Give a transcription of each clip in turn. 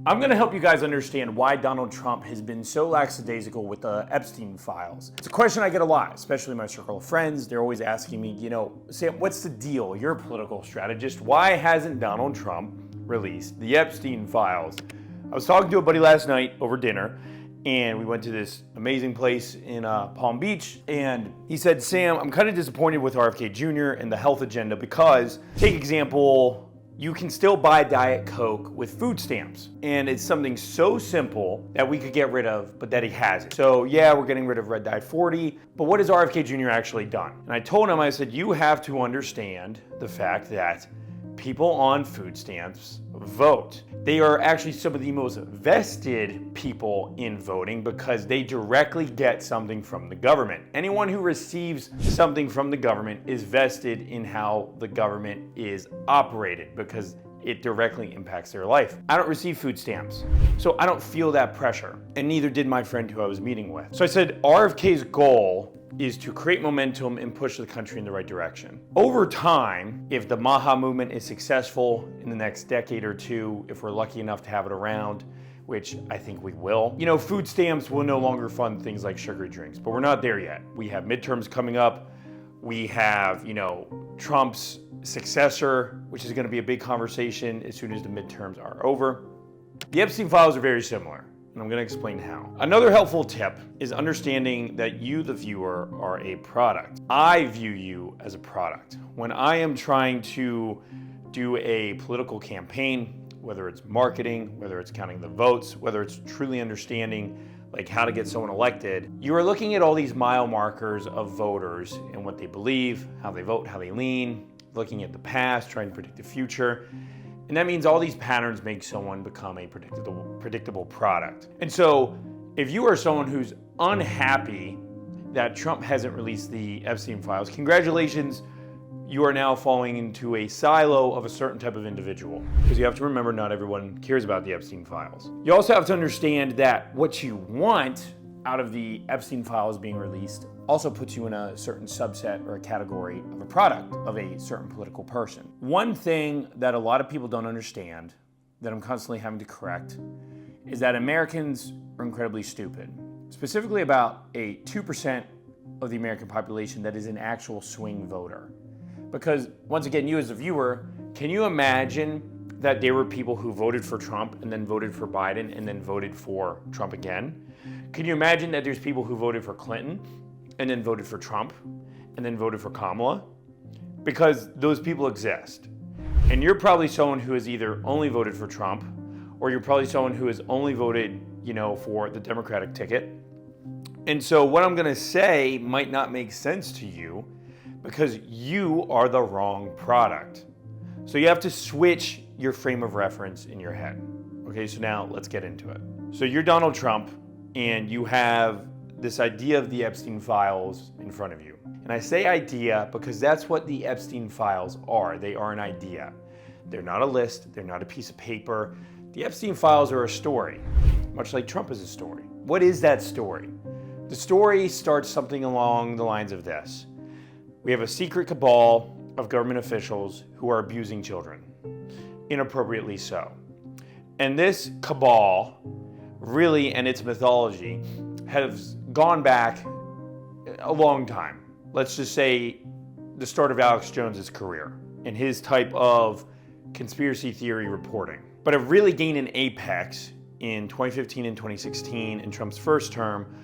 I'm going to help you guys understand why Donald Trump has been so lackadaisical with the Epstein files. It's a question I get a lot, especially in my circle of friends. They're always asking me, Sam, what's the deal? You're a political strategist. Why hasn't Donald Trump released the Epstein files? I was talking to a buddy last night over dinner, and we went to this amazing place in Palm Beach, and he said, Sam, I'm kind of disappointed with RFK Jr. and the health agenda because, take example, you can still buy Diet Coke with food stamps. And it's something so simple that we could get rid of, but that he hasn't. So yeah, we're getting rid of Red Dye 40, but what has RFK Jr. actually done? And I told him, I said, you have to understand the fact that people on food stamps vote. They are actually some of the most vested people in voting because they directly get something from the government. Anyone who receives something from the government is vested in how the government is operated because it directly impacts their life. I don't receive food stamps, so I don't feel that pressure, and neither did my friend who I was meeting with. So I said, RFK's goal is to create momentum and push the country in the right direction. Over time, if the Maha movement is successful in the next decade or two, if we're lucky enough to have it around, which I think we will, food stamps will no longer fund things like sugary drinks, but we're not there yet. We have midterms coming up. We have, Trump's successor, which is going to be a big conversation as soon as the midterms are over. The Epstein files are very similar, and I'm going to explain how. Another helpful tip is understanding that you, the viewer, are a product. I view you as a product. When I am trying to do a political campaign, whether it's marketing, whether it's counting the votes, whether it's truly understanding like how to get someone elected, you are looking at all these mile markers of voters and what they believe, how they vote, how they lean, looking at the past, trying to predict the future. And that means all these patterns make someone become a predictable product. And so if you are someone who's unhappy that Trump hasn't released the Epstein files, congratulations, you are now falling into a silo of a certain type of individual. Because you have to remember, not everyone cares about the Epstein files. You also have to understand that what you want out of the Epstein files being released also puts you in a certain subset or a category of a product of a certain political person. One thing that a lot of people don't understand, that I'm constantly having to correct, is that Americans are incredibly stupid. Specifically about a 2% of the American population that is an actual swing voter. Because once again, you as a viewer, can you imagine that there were people who voted for Trump and then voted for Biden and then voted for Trump again? Can you imagine that there's people who voted for Clinton and then voted for Trump and then voted for Kamala? Because those people exist. And you're probably someone who has either only voted for Trump, or you're probably someone who has only voted, for the Democratic ticket. And so what I'm gonna say might not make sense to you because you are the wrong product. So you have to switch your frame of reference in your head. Okay, so now let's get into it. So you're Donald Trump, and you have this idea of the Epstein files in front of you. And I say idea because that's what the Epstein files are. They are an idea. They're not a list. They're not a piece of paper. The Epstein files are a story, much like Trump is a story. What is that story? The story starts something along the lines of this. We have a secret cabal of government officials who are abusing children, inappropriately so. And this cabal really, and its mythology, has gone back a long time. Let's just say the start of Alex Jones's career and his type of conspiracy theory reporting. But it really gained an apex in 2015 and 2016 in Trump's first term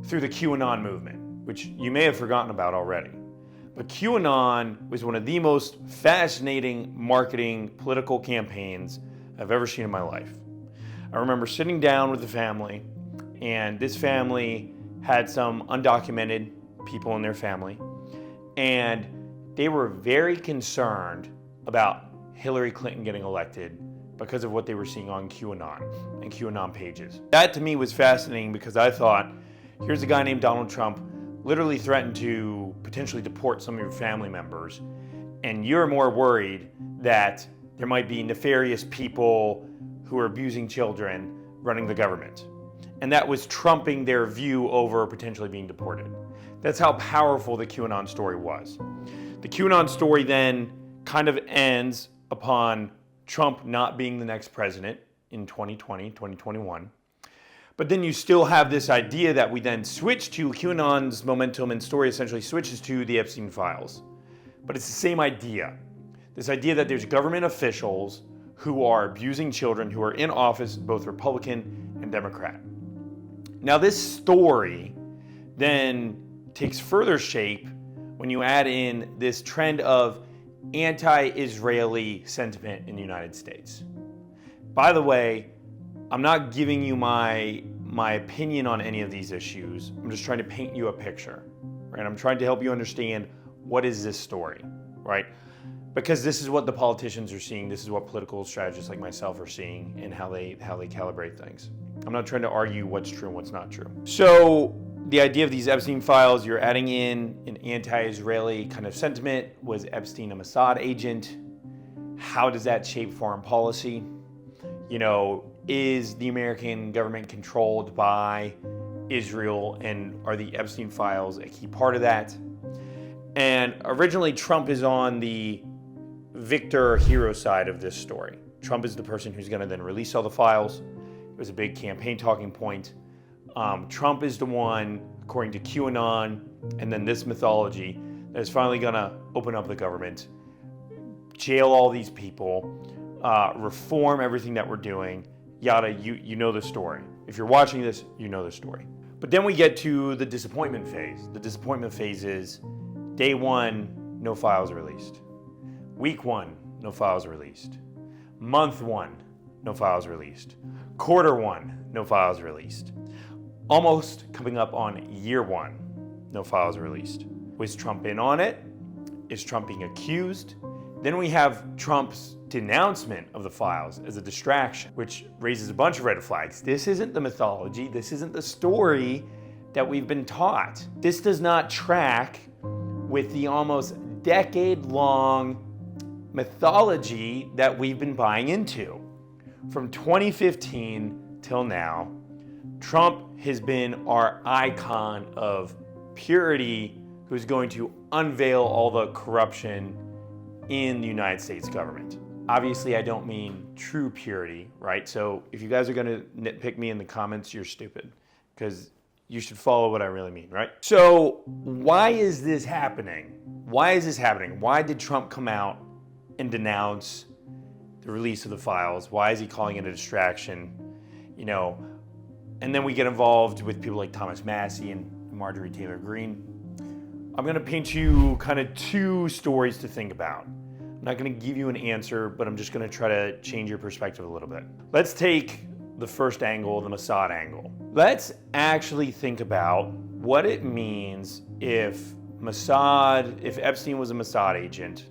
through the QAnon movement, which you may have forgotten about already. But QAnon was one of the most fascinating marketing political campaigns I've ever seen in my life. I remember sitting down with the family, and this family had some undocumented people in their family, and they were very concerned about Hillary Clinton getting elected because of what they were seeing on QAnon and QAnon pages. That to me was fascinating because I thought, here's a guy named Donald Trump literally threatened to potentially deport some of your family members, and you're more worried that there might be nefarious people who are abusing children running the government. And that was trumping their view over potentially being deported. That's how powerful the QAnon story was. The QAnon story then kind of ends upon Trump not being the next president in 2020, 2021. But then you still have this idea that we then switch to QAnon's momentum and story essentially switches to the Epstein files. But it's the same idea. This idea that there's government officials who are abusing children who are in office, both Republican and Democrat. Now this story then takes further shape when you add in this trend of anti-Israeli sentiment in the United States. By the way, I'm not giving you my opinion on any of these issues. I'm just trying to paint you a picture, right? I'm trying to help you understand what is this story, right? Because this is what the politicians are seeing. This is what political strategists like myself are seeing and how they calibrate things. I'm not trying to argue what's true and what's not true. So the idea of these Epstein files, you're adding in an anti-Israeli kind of sentiment. Was Epstein a Mossad agent? How does that shape foreign policy? You know, is the American government controlled by Israel, and are the Epstein files a key part of that? And originally Trump is on the victor hero side of this story. Trump is the person who's going to then release all the files. It was a big campaign talking point. Trump is the one, according to QAnon and then this mythology, that is finally going to open up the government, jail all these people, reform everything that we're doing, yada, you know the story. If you're watching this, you know the story. But then we get to the disappointment phase. The disappointment phase is day one, no files released. Week one, no files released. Month one, no files released. Quarter one, no files released. Almost coming up on year one, no files released. Was Trump in on it? Is Trump being accused? Then we have Trump's denouncement of the files as a distraction, which raises a bunch of red flags. This isn't the mythology. This isn't the story that we've been taught. This does not track with the almost decade-long mythology that we've been buying into. From 2015 till now, Trump has been our icon of purity who's going to unveil all the corruption in the United States government. Obviously, I don't mean true purity, right? So if you guys are going to nitpick me in the comments, you're stupid, because you should follow what I really mean, right? So why is this happening? Why is this happening? Why did Trump come out and denounce the release of the files? Why is he calling it a distraction? You know, and then we get involved with people like Thomas Massey and Marjorie Taylor Greene. I'm going to paint you kind of two stories to think about. I'm not going to give you an answer, but I'm just going to try to change your perspective a little bit. Let's take the first angle, the Mossad angle. Let's actually think about what it means if Epstein was a Mossad agent,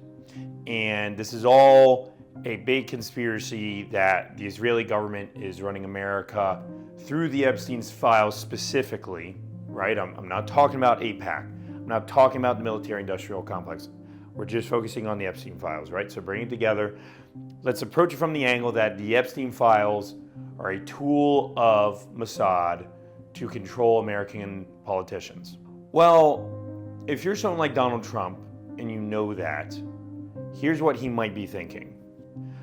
and this is all a big conspiracy that the Israeli government is running America through the Epstein's files specifically, right? I'm not talking about AIPAC. I'm not talking about the military-industrial complex. We're just focusing on the Epstein files, right? So bring it together. Let's approach it from the angle that the Epstein files are a tool of Mossad to control American politicians. Well, if you're someone like Donald Trump and you know that, here's what he might be thinking.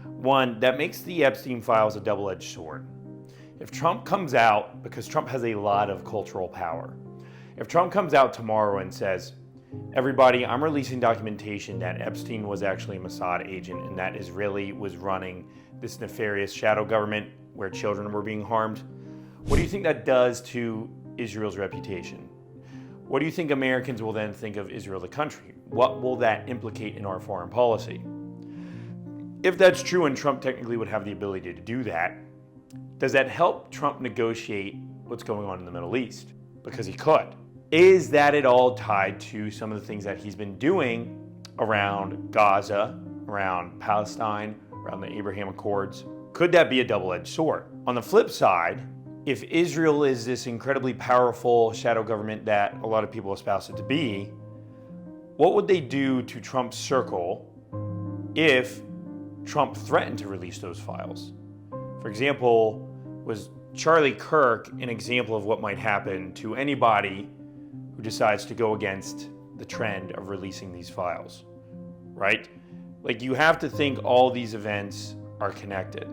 One, that makes the Epstein files a double-edged sword. If Trump comes out, because Trump has a lot of cultural power, if Trump comes out tomorrow and says, everybody, I'm releasing documentation that Epstein was actually a Mossad agent and that Israeli was running this nefarious shadow government where children were being harmed, what do you think that does to Israel's reputation? What do you think Americans will then think of Israel the country? What will that implicate in our foreign policy? If that's true and Trump technically would have the ability to do that, does that help Trump negotiate what's going on in the Middle East? Because he could. Is that at all tied to some of the things that he's been doing around Gaza, around Palestine, around the Abraham Accords? Could that be a double-edged sword? On the flip side, if Israel is this incredibly powerful shadow government that a lot of people espouse it to be, what would they do to Trump's circle if Trump threatened to release those files? For example, was Charlie Kirk an example of what might happen to anybody who decides to go against the trend of releasing these files, right? Like, you have to think all these events are connected.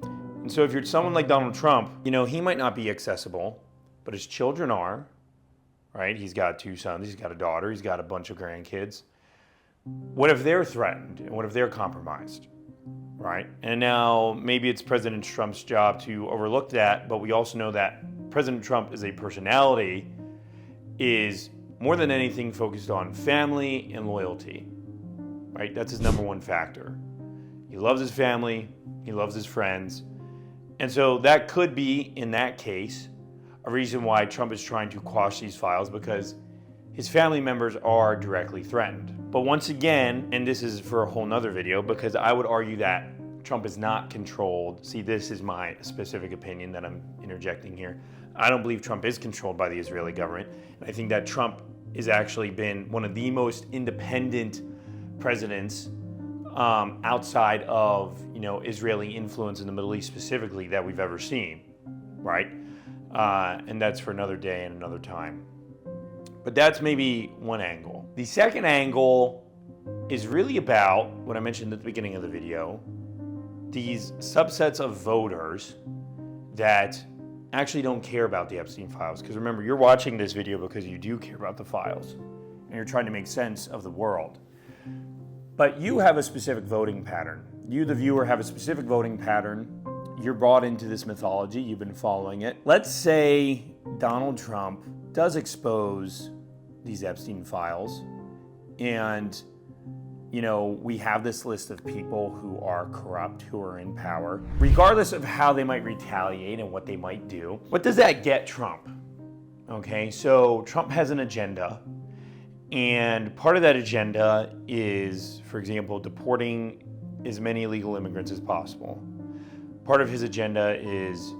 And And so if you're someone like Donald Trump, he might not be accessible, but his children are, right? He's got 2 sons, he's got a daughter, he's got a bunch of grandkids. What if they're threatened? And what if they're compromised, right? And now maybe it's President Trump's job to overlook that, but we also know that President Trump as a personality is more than anything focused on family and loyalty, right? That's his number one factor. He loves his family, he loves his friends. And so that could be, in that case, a reason why Trump is trying to quash these files, because his family members are directly threatened. But once again, and this is for a whole nother video, because I would argue that Trump is not controlled. See, this is my specific opinion that I'm interjecting here. I don't believe Trump is controlled by the Israeli government. And I think that Trump has actually been one of the most independent presidents outside of Israeli influence in the Middle East specifically that we've ever seen, right? And that's for another day and another time. But that's maybe one angle. The second angle is really about what I mentioned at the beginning of the video, these subsets of voters that actually don't care about the Epstein files. Because remember, you're watching this video because you do care about the files and you're trying to make sense of the world. But you have a specific voting pattern. You, the viewer, have a specific voting pattern. You're brought into this mythology. You've been following it. Let's say Donald Trump does expose these Epstein files, and we have this list of people who are corrupt, who are in power. Regardless of how they might retaliate and what they might do, what does that get Trump? Okay, so Trump has an agenda, and part of that agenda is, for example, deporting as many illegal immigrants as possible. Part of his agenda is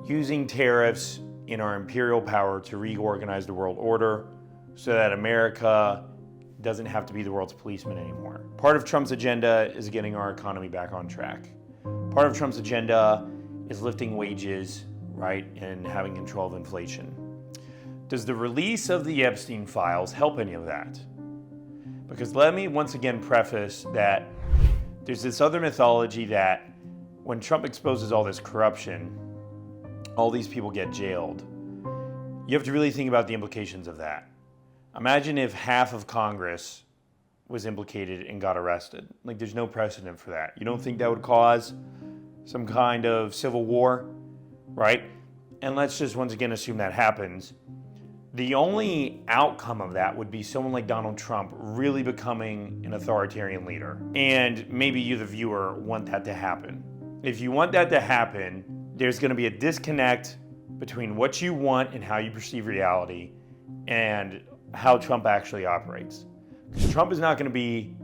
using tariffs in our imperial power to reorganize the world order so that America doesn't have to be the world's policeman anymore. Part of Trump's agenda is getting our economy back on track. Part of Trump's agenda is lifting wages, right, and having control of inflation. Does the release of the Epstein files help any of that? Because let me once again preface that there's this other mythology that when Trump exposes all this corruption, all these people get jailed. You have to really think about the implications of that. Imagine if half of Congress was implicated and got arrested. Like, there's no precedent for that. You don't think that would cause some kind of civil war, right? And let's just once again assume that happens. The only outcome of that would be someone like Donald Trump really becoming an authoritarian leader. And maybe you, the viewer, want that to happen. If you want that to happen, there's going to be a disconnect between what you want and how you perceive reality and how Trump actually operates. Because Trump is not going to be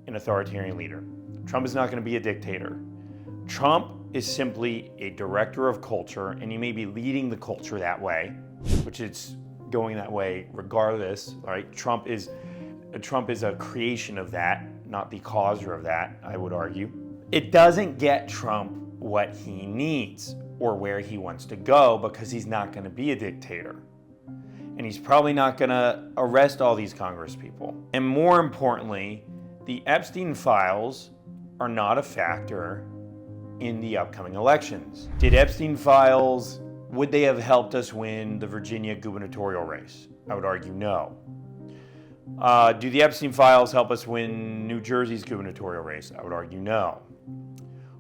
an authoritarian leader. Trump is not going to be a dictator. Trump is simply a director of culture, and he may be leading the culture that way, which is going that way regardless, right? Trump is a creation of that, not the causer of that, I would argue. It doesn't get Trump what he needs or where he wants to go, because he's not going to be a dictator. And he's probably not going to arrest all these Congress people. And more importantly, the Epstein files are not a factor in the upcoming elections. Did Epstein files, would they have helped us win the Virginia gubernatorial race? I would argue no. Do the Epstein files help us win New Jersey's gubernatorial race? I would argue no.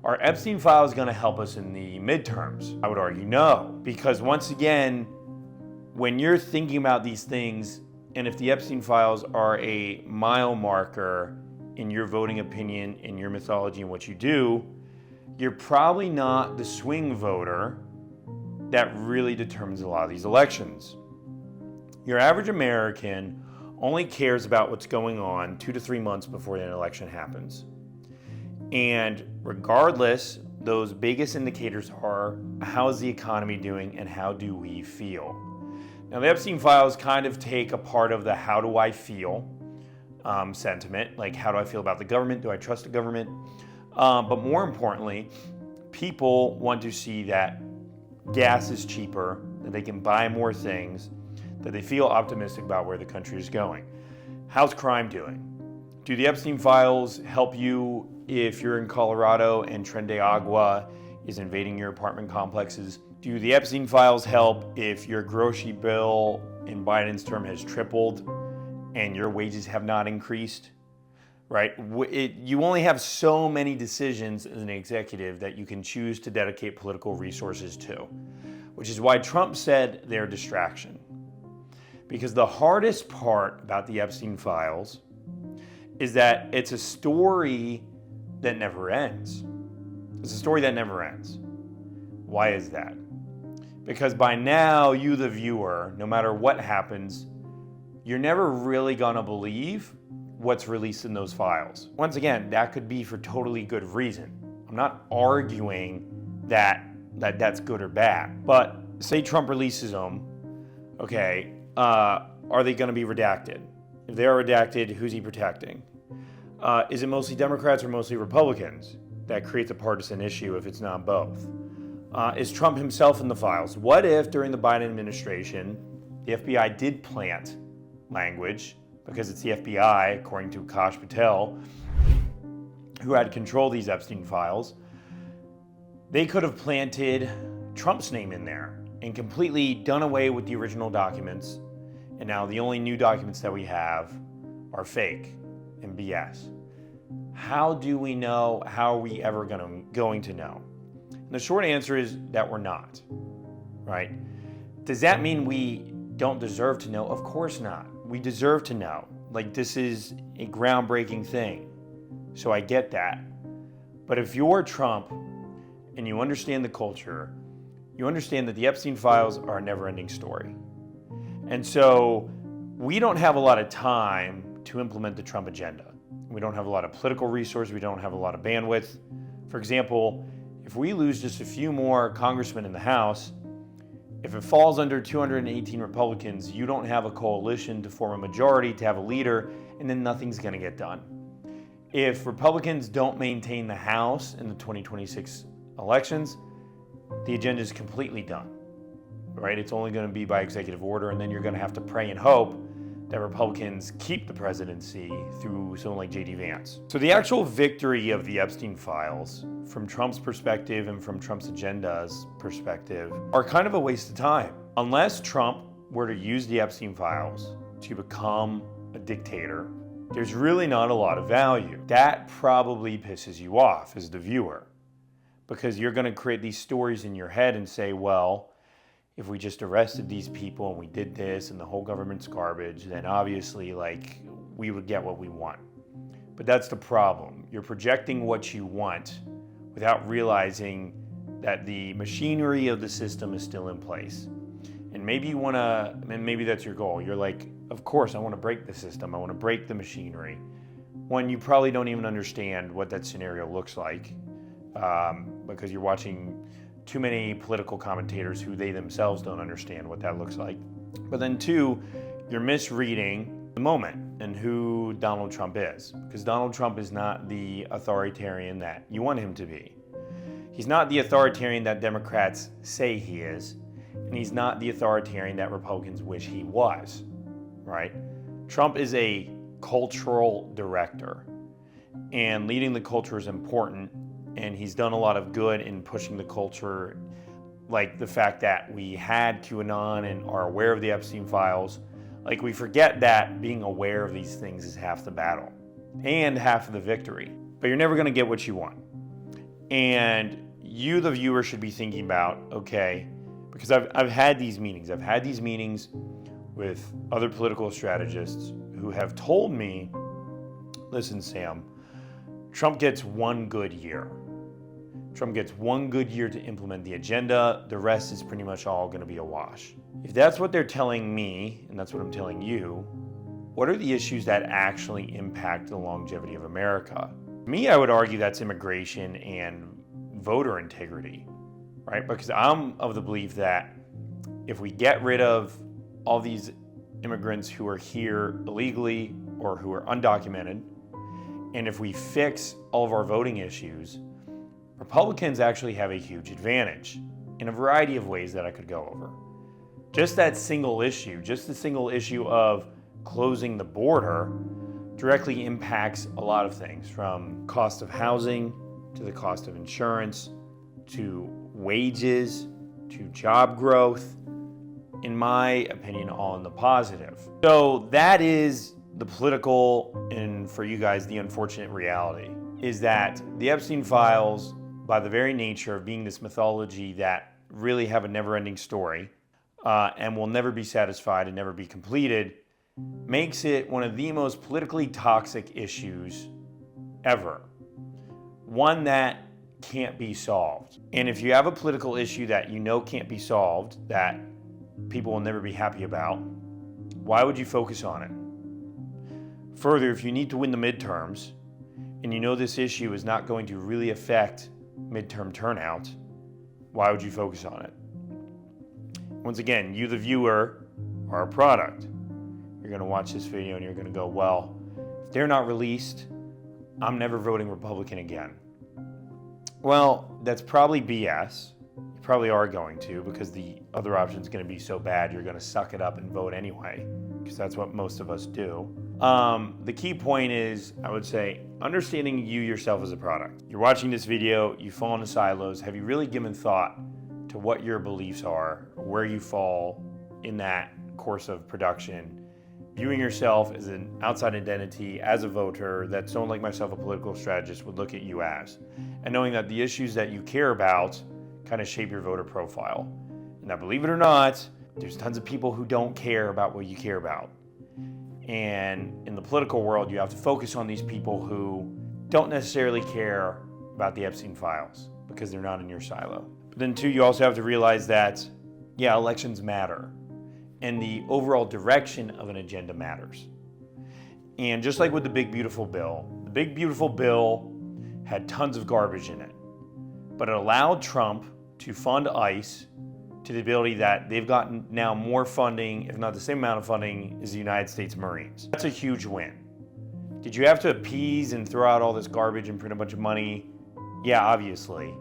Are Epstein files going to help us in the midterms? I would argue no. Because once again, when you're thinking about these things, and if the Epstein files are a mile marker in your voting opinion, in your mythology, and what you do, you're probably not the swing voter that really determines a lot of these elections. Your average American only cares about what's going on 2 to 3 months before an election happens. And regardless, those biggest indicators are, how is the economy doing and how do we feel? Now, the Epstein files kind of take a part of the how do I feel sentiment, like how do I feel about the government? Do I trust the government? But more importantly, people want to see that gas is cheaper, that they can buy more things, that they feel optimistic about where the country is going. How's crime doing? Do the Epstein files help you if you're in Colorado and Tren de Agua is invading your apartment complexes? Do the Epstein files help if your grocery bill in Biden's term has tripled and your wages have not increased? Right? You only have so many decisions as an executive that you can choose to dedicate political resources to, which is why Trump said they're a distraction. Because the hardest part about the Epstein files is that it's a story that never ends. It's a story that never ends. Why is that? Because by now, you, the viewer, no matter what happens, you're never really gonna believe what's released in those files. Once again, that could be for totally good reason. I'm not arguing that that's good or bad, but say Trump releases them, okay, are they gonna be redacted? If they are redacted, who's he protecting? Is it mostly Democrats or mostly Republicans? That creates a partisan issue if it's not both. Is Trump himself in the files? What if during the Biden administration, the FBI did plant language, because it's the FBI, according to Akash Patel, who had control of these Epstein files, they could have planted Trump's name in there and completely done away with the original documents. And now the only new documents that we have are fake and BS. How do we know? How are we ever going to know? And the short answer is that we're not, right? Does that mean we don't deserve to know? Of course not. We deserve to know. Like, this is a groundbreaking thing. So I get that. But if you're Trump and you understand the culture, you understand that the Epstein files are a never-ending story. And so we don't have a lot of time to implement the Trump agenda. We don't have a lot of political resources. We don't have a lot of bandwidth. For example, if we lose just a few more congressmen in the House, if it falls under 218 Republicans, you don't have a coalition to form a majority, to have a leader, and then nothing's going to get done. If Republicans don't maintain the House in the 2026 elections, the agenda is completely done, right? It's only going to be by executive order, and then you're going to have to pray and hope that Republicans keep the presidency through someone like J.D. Vance. So the actual victory of the Epstein files, from Trump's perspective and from Trump's agenda's perspective, are kind of a waste of time. Unless Trump were to use the Epstein files to become a dictator, there's really not a lot of value. That probably pisses you off as the viewer, because you're going to create these stories in your head and say, well, if we just arrested these people and we did this and the whole government's garbage, then obviously, like, we would get what we want. But that's the problem. You're projecting what you want without realizing that the machinery of the system is still in place. And maybe you want to, and maybe that's your goal. You're like, of course, I want to break the system. I want to break the machinery. When you probably don't even understand what that scenario looks like, because you're watching too many political commentators who they themselves don't understand what that looks like. But then two, you're misreading the moment and who Donald Trump is, because Donald Trump is not the authoritarian that you want him to be. He's not the authoritarian that Democrats say he is, and he's not the authoritarian that Republicans wish he was, right? Trump is a cultural director, and leading the culture is important. And he's done a lot of good in pushing the culture, like the fact that we had QAnon and are aware of the Epstein files. Like, we forget that being aware of these things is half the battle and half of the victory. But you're never going to get what you want. And you, the viewer, should be thinking about, okay, because I've had these meetings. I've had these meetings with other political strategists who have told me, listen, Sam, Trump gets one good year. Trump gets one good year to implement the agenda. The rest is pretty much all going to be a wash. If that's what they're telling me, and that's what I'm telling you, what are the issues that actually impact the longevity of America? Me, I would argue that's immigration and voter integrity, right? Because I'm of the belief that if we get rid of all these immigrants who are here illegally or who are undocumented, and if we fix all of our voting issues, Republicans actually have a huge advantage in a variety of ways that I could go over. Just that single issue, just the single issue of closing the border directly impacts a lot of things, from cost of housing to the cost of insurance to wages, to job growth, in my opinion, all in the positive. So that is the political, and for you guys, the unfortunate reality is that the Epstein files, by the very nature of being this mythology that really have a never-ending story and will never be satisfied and never be completed, makes it one of the most politically toxic issues ever. One that can't be solved. And if you have a political issue that you know can't be solved, that people will never be happy about, why would you focus on it? Further, if you need to win the midterms, and you know this issue is not going to really affect midterm turnout, why would you focus on it? Once again, you, the viewer, are a product. You're going to watch this video and you're going to go, well, if they're not released, I'm never voting Republican again. Well, that's probably BS. You probably are going to, because the other option is going to be so bad you're going to suck it up and vote anyway, because that's what most of us do. The key point is, I would say, understanding you yourself as a product. You're watching this video, you fall into silos. Have you really given thought to what your beliefs are, where you fall in that course of production, viewing yourself as an outside identity, as a voter, that someone like myself, a political strategist, would look at you as, and knowing that the issues that you care about kind of shape your voter profile. Now, believe it or not, there's tons of people who don't care about what you care about. And in the political world, you have to focus on these people who don't necessarily care about the Epstein files because they're not in your silo. But then too, you also have to realize that, yeah, elections matter. And the overall direction of an agenda matters. And just like with the Big Beautiful Bill, the Big Beautiful Bill had tons of garbage in it, but it allowed Trump to fund ICE to the ability that they've gotten now more funding, if not the same amount of funding, as the United States Marines. That's a huge win. Did you have to appease and throw out all this garbage and print a bunch of money? Yeah, obviously.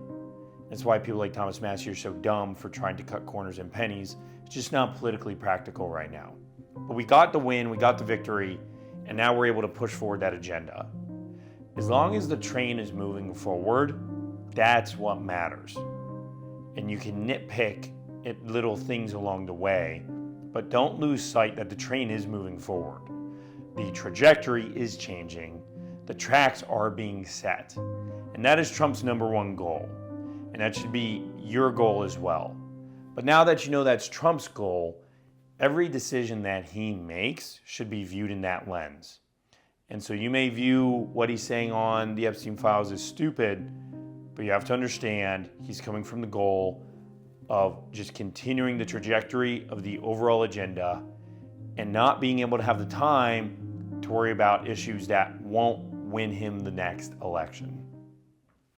That's why people like Thomas Massie are so dumb for trying to cut corners and pennies. It's just not politically practical right now. But we got the win, we got the victory, and now we're able to push forward that agenda. As long as the train is moving forward, that's what matters. And you can nitpick at little things along the way, but don't lose sight that the train is moving forward. The trajectory is changing, the tracks are being set, and that is Trump's #1 goal. And that should be your goal as well. But now that you know that's Trump's goal, every decision that he makes should be viewed in that lens. And so you may view what he's saying on the Epstein files as stupid, but you have to understand he's coming from the goal of just continuing the trajectory of the overall agenda and not being able to have the time to worry about issues that won't win him the next election.